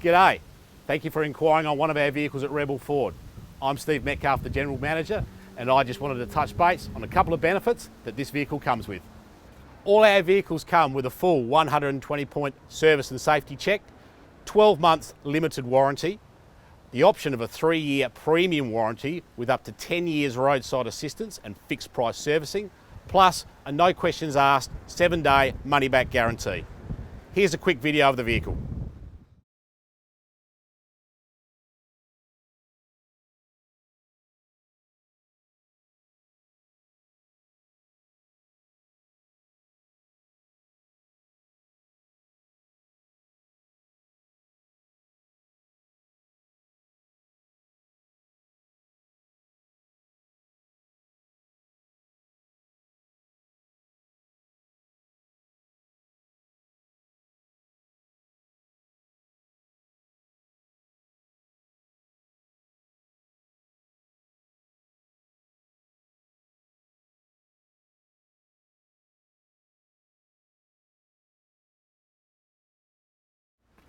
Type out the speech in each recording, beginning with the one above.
G'day, thank you for inquiring on one of our vehicles at Rebel Ford. I'm Steve Metcalf, the General Manager, and I just wanted to touch base on a couple of benefits that this vehicle comes with. All our vehicles come with a full 120-point service and safety check, 12 months limited warranty, the option of a 3-year premium warranty with up to 10 years roadside assistance and fixed price servicing, plus a no questions asked 7-day money back guarantee. Here's a quick video of the vehicle.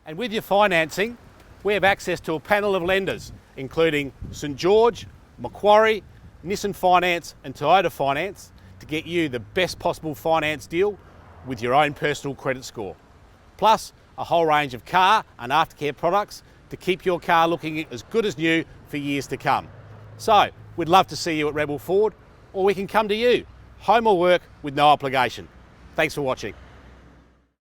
And with your financing, we have access to a panel of lenders, including St George, Macquarie, Nissan Finance and Toyota Finance, to get you the best possible finance deal with your own personal credit score. Plus, a whole range of car and aftercare products to keep your car looking as good as new for years to come. So, we'd love to see you at Rebel Ford, or we can come to you, home or work, with no obligation. Thanks for watching.